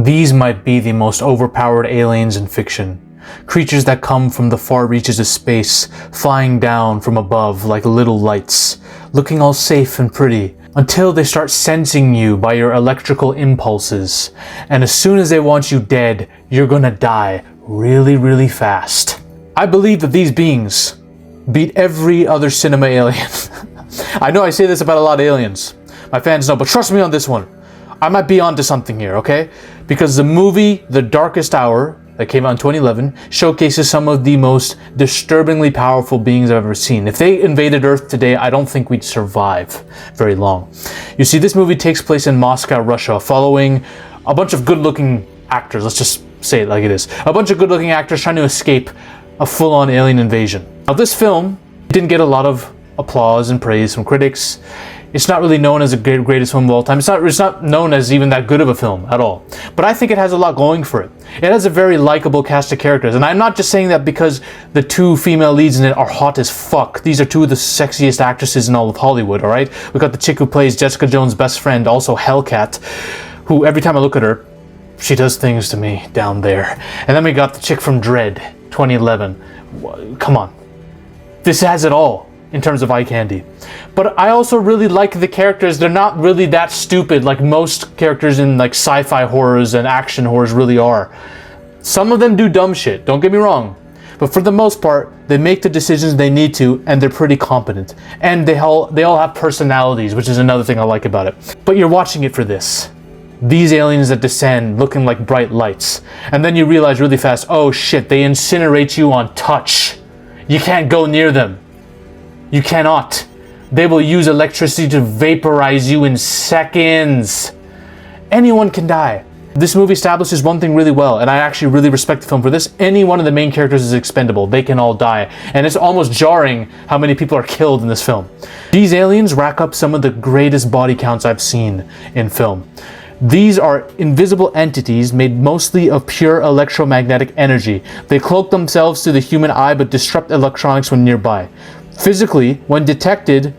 These might be the most overpowered aliens in fiction. Creatures that come from the far reaches of space, flying down from above like little lights, looking all safe and pretty, until they start sensing you by your electrical impulses. And as soon as they want you dead, you're gonna die really, really fast. I believe that these beings beat every other cinema alien. I know I say this about a lot of aliens. My fans know, but trust me on this one. I might be onto something here, okay? Because the movie The Darkest Hour, that came out in 2011, showcases some of the most disturbingly powerful beings I've ever seen. If they invaded Earth today, I don't think we'd survive very long. You see, this movie takes place in Moscow, Russia, following a bunch of good-looking actors. Let's just say it like it is. A bunch of good-looking actors trying to escape a full-on alien invasion. Now, this film didn't get a lot of applause and praise from critics. It's not really known as the greatest film of all time. It's not known as even that good of a film at all. But I think it has a lot going for it. It has a very likable cast of characters. And I'm not just saying that because the two female leads in it are hot as fuck. These are two of the sexiest actresses in all of Hollywood, alright? We got the chick who plays Jessica Jones' best friend, also Hellcat, who every time I look at her, she does things to me down there. And then we got the chick from Dread, 2011. Come on. This has it all in terms of eye candy. But I also really like the characters. They're not really that stupid like most characters in like sci-fi horrors and action horrors really are. Some of them do dumb shit, don't get me wrong. But for the most part, they make the decisions they need to, and they're pretty competent. And they all have personalities, which is another thing I like about it. But you're watching it for this. These aliens that descend looking like bright lights. And then you realize really fast, oh shit, they incinerate you on touch. You can't go near them. You cannot. They will use electricity to vaporize you in seconds. Anyone can die. This movie establishes one thing really well, and I actually really respect the film for this. Any one of the main characters is expendable. They can all die. And it's almost jarring how many people are killed in this film. These aliens rack up some of the greatest body counts I've seen in film. These are invisible entities made mostly of pure electromagnetic energy. They cloak themselves to the human eye but disrupt electronics when nearby. Physically, when detected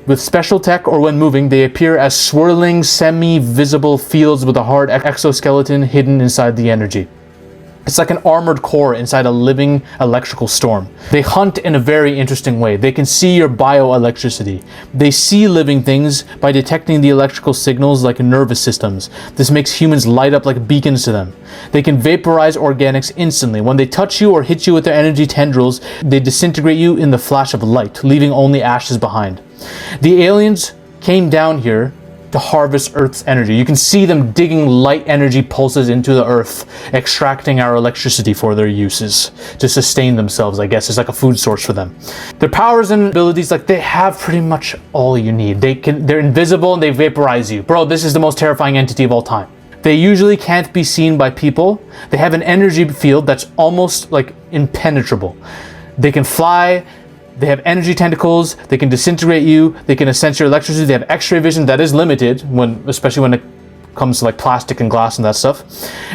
with special tech or when moving, they appear as swirling, semi-visible fields with a hard exoskeleton hidden inside the energy. It's like an armored core inside a living electrical storm. They hunt in a very interesting way. They can see your bioelectricity. They see living things by detecting the electrical signals like nervous systems. This makes humans light up like beacons to them. They can vaporize organics instantly. When they touch you or hit you with their energy tendrils, they disintegrate you in the flash of light, leaving only ashes behind. The aliens came down here to harvest Earth's energy. You can see them digging light energy pulses into the Earth, extracting our electricity for their uses to sustain themselves, I guess. It's like a food source for them. Their powers and abilities, like, they have pretty much all you need. They're invisible and they vaporize you. Bro, this is the most terrifying entity of all time. They usually can't be seen by people. They have an energy field that's almost like impenetrable. They can fly. They have energy tentacles, they can disintegrate you, they can sense your electricity, they have x-ray vision that is limited, especially when it comes to like plastic and glass and that stuff.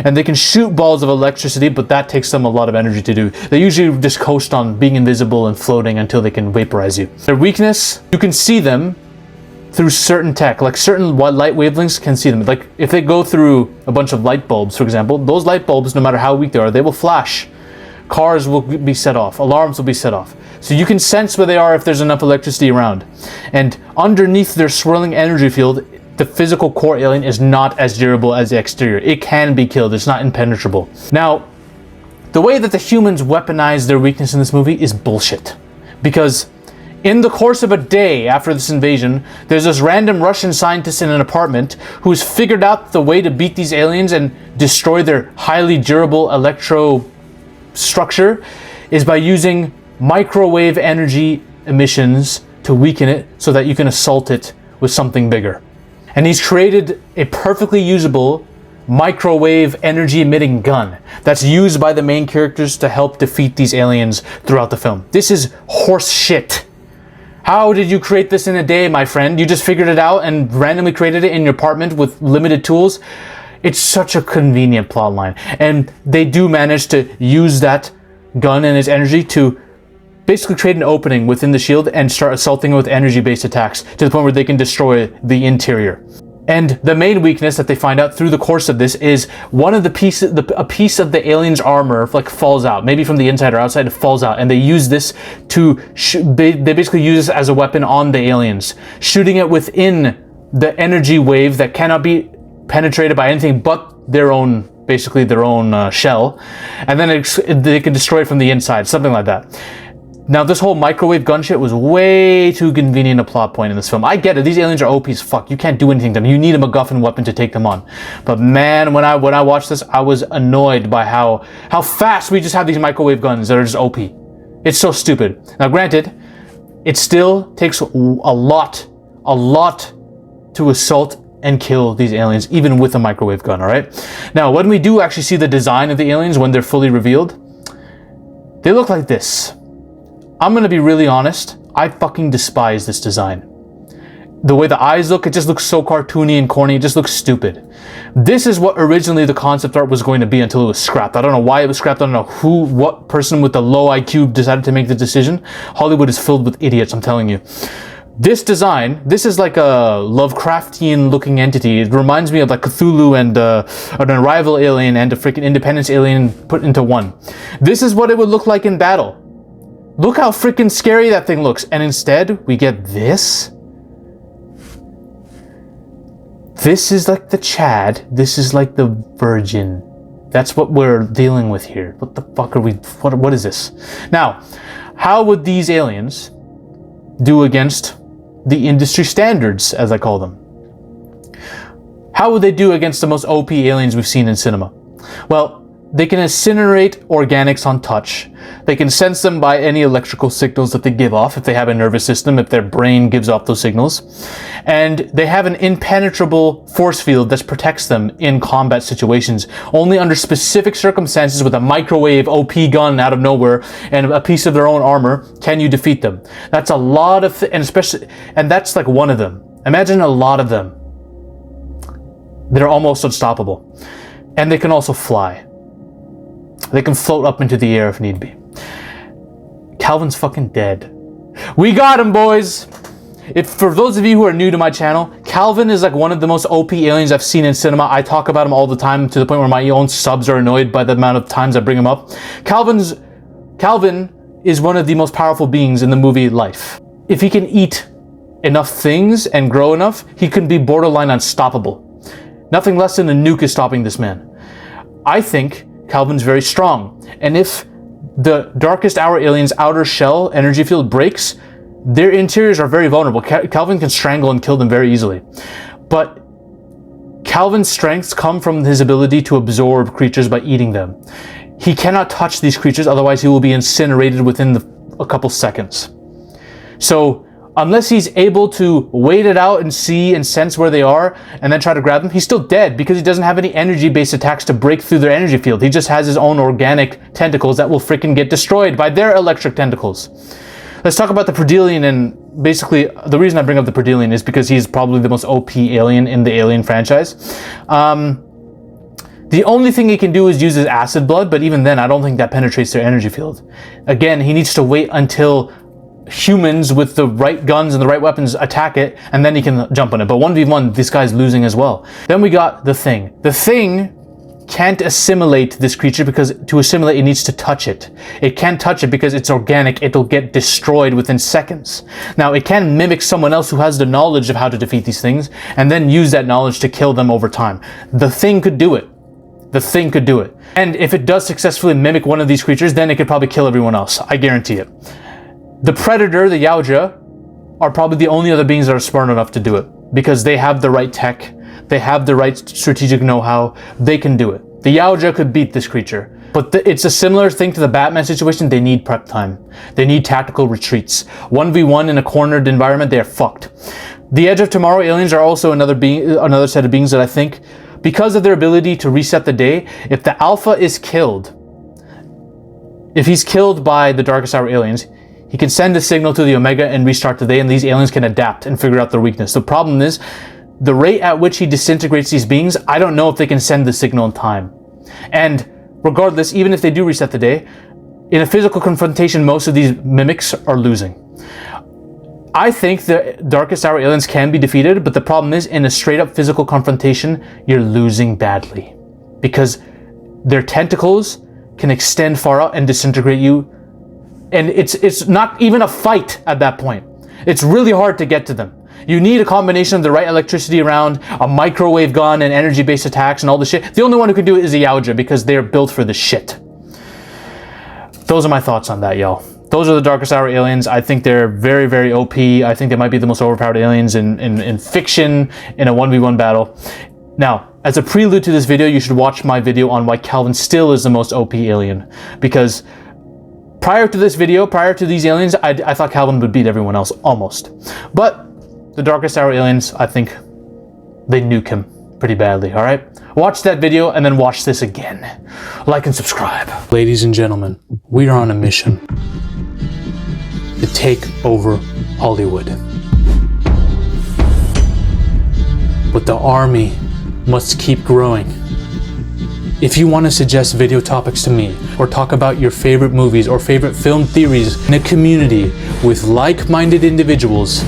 And they can shoot balls of electricity, but that takes them a lot of energy to do. They usually just coast on being invisible and floating until they can vaporize you. Their weakness, you can see them through certain tech, like certain light wavelengths can see them. Like if they go through a bunch of light bulbs, for example, those light bulbs, no matter how weak they are, they will flash. Cars will be set off, alarms will be set off. So you can sense where they are if there's enough electricity around. And underneath their swirling energy field, the physical core alien is not as durable as the exterior. It can be killed, it's not impenetrable. Now, the way that the humans weaponize their weakness in this movie is bullshit. Because in the course of a day after this invasion, there's this random Russian scientist in an apartment who's figured out the way to beat these aliens and destroy their highly durable electro structure is by using microwave energy emissions to weaken it so that you can assault it with something bigger. And he's created a perfectly usable microwave energy emitting gun that's used by the main characters to help defeat these aliens throughout the film. This is horse shit. How did you create this in a day, my friend? You just figured it out and randomly created it in your apartment with limited tools? It's such a convenient plot line. And they do manage to use that gun and its energy to basically create an opening within the shield and start assaulting it with energy-based attacks to the point where they can destroy the interior. And the main weakness that they find out through the course of this is one of the pieces, a piece of the alien's armor like falls out, maybe from the inside or outside, it falls out, and they use this to they basically use this as a weapon on the aliens, shooting it within the energy wave that cannot be penetrated by anything but their own, basically their own shell, and then they can destroy it from the inside, something like that. Now, this whole microwave gun shit was way too convenient a plot point in this film. I get it, these aliens are OP as fuck. You can't do anything to them. You need a MacGuffin weapon to take them on. But man, when I watched this, I was annoyed by how fast we just have these microwave guns that are just OP. It's so stupid. Now, granted, it still takes a lot to assault and kill these aliens, even with a microwave gun, alright? Now, when we do actually see the design of the aliens when they're fully revealed, they look like this. I'm gonna be really honest, I fucking despise this design. The way the eyes look, it just looks so cartoony and corny, it just looks stupid. This is what originally the concept art was going to be until it was scrapped. I don't know why it was scrapped, I don't know what person with the low IQ decided to make the decision. Hollywood is filled with idiots, I'm telling you. This design, this is like a Lovecraftian looking entity. It reminds me of like Cthulhu and an Arrival alien and a freaking Independence alien put into one. This is what it would look like in battle. Look how freaking scary that thing looks. And instead, we get this. This is like the Chad. This is like the Virgin. That's what we're dealing with here. What the fuck are we... What is this? Now, how would these aliens do against the industry standards, as I call them? How would they do against the most OP aliens we've seen in cinema? Well, they can incinerate organics on touch. They can sense them by any electrical signals that they give off, if they have a nervous system, if their brain gives off those signals. And they have an impenetrable force field that protects them in combat situations. Only under specific circumstances with a microwave OP gun out of nowhere and a piece of their own armor can you defeat them. That's a lot of, and that's like one of them. Imagine a lot of them. They're almost unstoppable. And they can also fly. They can float up into the air if need be. Calvin's fucking dead. We got him, boys! For those of you who are new to my channel, Calvin is like one of the most OP aliens I've seen in cinema. I talk about him all the time to the point where my own subs are annoyed by the amount of times I bring him up. Calvin is one of the most powerful beings in the movie Life. If he can eat enough things and grow enough, he can be borderline unstoppable. Nothing less than a nuke is stopping this man. I think Calvin's very strong, and if the darkest hour alien's outer shell energy field breaks, their interiors are very vulnerable. Calvin can strangle and kill them very easily. But Calvin's strengths come from his ability to absorb creatures by eating them. He cannot touch these creatures, otherwise he will be incinerated within a couple seconds. So unless he's able to wait it out and see and sense where they are and then try to grab them, he's still dead because he doesn't have any energy-based attacks to break through their energy field. He just has his own organic tentacles that will freaking get destroyed by their electric tentacles. Let's talk about the Perdelian, and basically the reason I bring up the Perdelian is because he's probably the most OP alien in the Alien franchise. The only thing he can do is use his acid blood, but even then I don't think that penetrates their energy field. Again, he needs to wait until humans with the right guns and the right weapons attack it, and then he can jump on it. But 1v1, this guy's losing as well. Then we got the Thing. The Thing can't assimilate this creature because to assimilate it needs to touch it. It can't touch it because it's organic. It'll get destroyed within seconds. Now, it can mimic someone else who has the knowledge of how to defeat these things and then use that knowledge to kill them over time. The Thing could do it. The Thing could do it. And if it does successfully mimic one of these creatures, then it could probably kill everyone else. I guarantee it. The Predator, the Yautja, are probably the only other beings that are smart enough to do it because they have the right tech, they have the right strategic know-how, they can do it. The Yautja could beat this creature, but it's a similar thing to the Batman situation. They need prep time. They need tactical retreats. 1v1 in a cornered environment, they're fucked. The Edge of Tomorrow aliens are also another set of beings that I think, because of their ability to reset the day, if the Alpha is killed, if he's killed by the Darkest Hour aliens, he can send a signal to the Omega and restart the day, and these aliens can adapt and figure out their weakness. The problem is, the rate at which he disintegrates these beings, I don't know if they can send the signal in time. And regardless, even if they do reset the day, in a physical confrontation, most of these mimics are losing. I think the darkest hour aliens can be defeated, but the problem is, in a straight up physical confrontation, you're losing badly. Because their tentacles can extend far out and disintegrate you. And it's not even a fight at that point. It's really hard to get to them. You need a combination of the right electricity around, a microwave gun, and energy-based attacks, and all the shit. The only one who can do it is the Yaoja, because they're built for the shit. Those are my thoughts on that, y'all. Those are the darkest hour aliens. I think they're very, very OP. I think they might be the most overpowered aliens in fiction in a 1v1 battle. Now, as a prelude to this video, you should watch my video on why Calvin still is the most OP alien. Because prior to this video, prior to these aliens, I thought Calvin would beat everyone else, almost. But the darkest hour aliens, I think they nuke him pretty badly, all right? Watch that video and then watch this again. Like and subscribe. Ladies and gentlemen, we are on a mission to take over Hollywood. But the army must keep growing. If you want to suggest video topics to me, or talk about your favorite movies or favorite film theories in a community with like-minded individuals,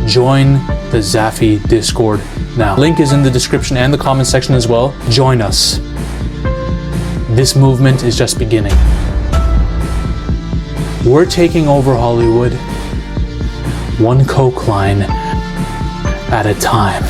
join the Zafy Discord now. Link is in the description and the comment section as well. Join us. This movement is just beginning. We're taking over Hollywood, one coke line at a time.